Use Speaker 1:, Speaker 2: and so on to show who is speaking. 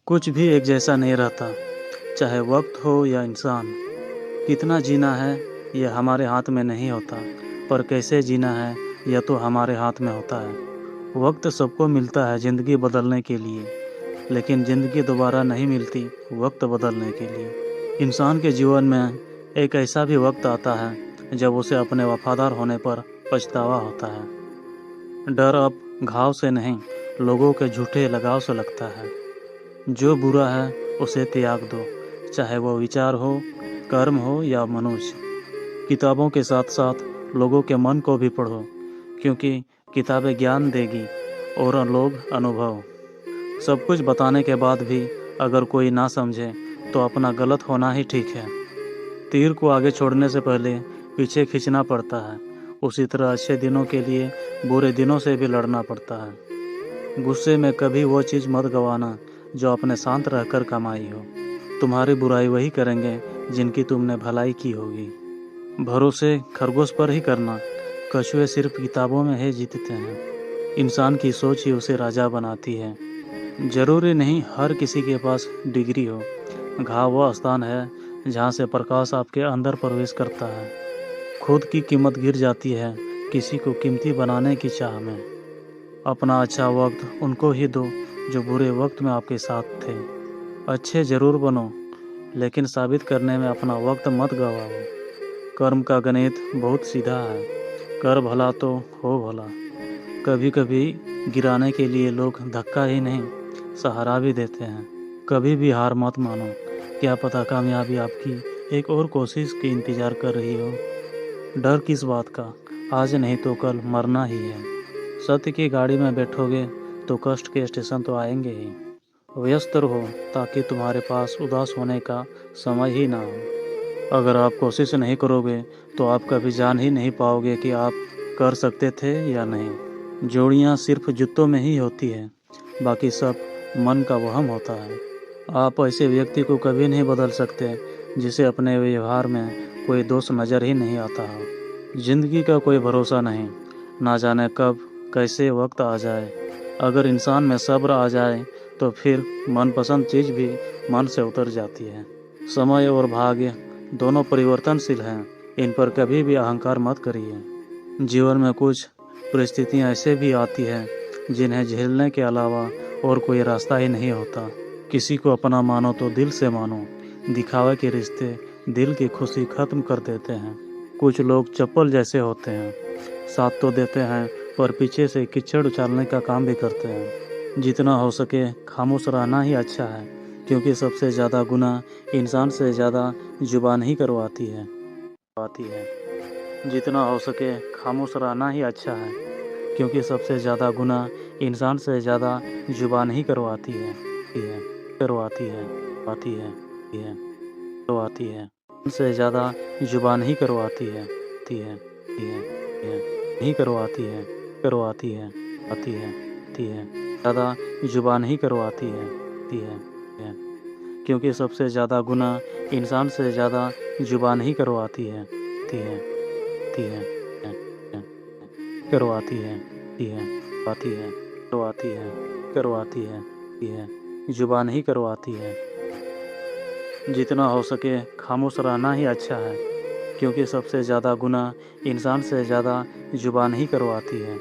Speaker 1: कुछ भी एक जैसा नहीं रहता, चाहे वक्त हो या इंसान। कितना जीना है यह हमारे हाथ में नहीं होता, पर कैसे जीना है यह तो हमारे हाथ में होता है। वक्त सबको मिलता है ज़िंदगी बदलने के लिए, लेकिन ज़िंदगी दोबारा नहीं मिलती वक्त बदलने के लिए। इंसान के जीवन में एक ऐसा भी वक्त आता है जब उसे अपने वफादार होने पर पछतावा होता है। डर अब घाव से नहीं, लोगों के झूठे लगाव से लगता है। जो बुरा है उसे त्याग दो, चाहे वो विचार हो, कर्म हो या मनुष्य। किताबों के साथ साथ लोगों के मन को भी पढ़ो, क्योंकि किताबें ज्ञान देगी और लोग अनुभव। सब कुछ बताने के बाद भी अगर कोई ना समझे तो अपना गलत होना ही ठीक है। तीर को आगे छोड़ने से पहले पीछे खींचना पड़ता है, उसी तरह अच्छे दिनों के लिए बुरे दिनों से भी लड़ना पड़ता है। गुस्से में कभी वो चीज़ मत गंवाना जो आपने शांत रहकर कमाई हो। तुम्हारी बुराई वही करेंगे जिनकी तुमने भलाई की होगी। भरोसे खरगोश पर ही करना, कछुए सिर्फ किताबों में ही जीतते हैं। इंसान की सोच ही उसे राजा बनाती है। जरूरी नहीं हर किसी के पास डिग्री हो। घाव वह स्थान है जहाँ से प्रकाश आपके अंदर प्रवेश करता है। खुद की कीमत गिर जाती है किसी को कीमती बनाने की चाह में। अपना अच्छा वक्त उनको ही दो जो बुरे वक्त में आपके साथ थे। अच्छे ज़रूर बनो, लेकिन साबित करने में अपना वक्त मत गवाओ। कर्म का गणित बहुत सीधा है, कर भला तो हो भला। कभी कभी गिराने के लिए लोग धक्का ही नहीं, सहारा भी देते हैं। कभी भी हार मत मानो, क्या पता कामयाबी आपकी एक और कोशिश की इंतज़ार कर रही हो। डर किस बात का, आज नहीं तो कल मरना ही है। सत्य की गाड़ी में बैठोगे तो कष्ट के स्टेशन तो आएंगे ही। व्यस्त रहो ताकि तुम्हारे पास उदास होने का समय ही ना हो। अगर आप कोशिश नहीं करोगे तो आप कभी जान ही नहीं पाओगे कि आप कर सकते थे या नहीं। जोड़ियाँ सिर्फ जूतों में ही होती है, बाकी सब मन का वहम होता है। आप ऐसे व्यक्ति को कभी नहीं बदल सकते जिसे अपने व्यवहार में कोई दोष नज़र ही नहीं आता हो। जिंदगी का कोई भरोसा नहीं, ना जाने कब कैसे वक्त आ जाए। अगर इंसान में सब्र आ जाए तो फिर मनपसंद चीज़ भी मन से उतर जाती है। समय और भाग्य दोनों परिवर्तनशील हैं, इन पर कभी भी अहंकार मत करिए। जीवन में कुछ परिस्थितियाँ ऐसे भी आती हैं जिन्हें झेलने के अलावा और कोई रास्ता ही नहीं होता। किसी को अपना मानो तो दिल से मानो, दिखावे के रिश्ते दिल की खुशी ख़त्म कर देते हैं। कुछ लोग चप्पल जैसे होते हैं, साथ तो देते हैं पर पीछे से कीचड़ उछालने का काम भी करते हैं। जितना हो सके खामोश रहना ही अच्छा है, क्योंकि सबसे ज़्यादा गुनाह इंसान से ज़्यादा जुबान ही करवाती है। जितना हो सके खामोश रहना ही अच्छा है, क्योंकि सबसे ज़्यादा गुनाह इंसान से ज़्यादा जुबान ही करवाती है। करवाती है करवाती है है करवाती है से ज़्यादा जुबान ही करवाती है नहीं करवाती है करवाती है आती है ज़्यादा जुबान ही करवाती है, क्योंकि सबसे ज़्यादा गुनाह इंसान से ज़्यादा जुबान ही करवाती है करवाती है करवाती है करवाती है करवाती है जुबान ही करवाती है। जितना हो सके खामोश रहना ही अच्छा है, क्योंकि सबसे ज़्यादा गुनाह इंसान से ज़्यादा जुबान ही करवाती है।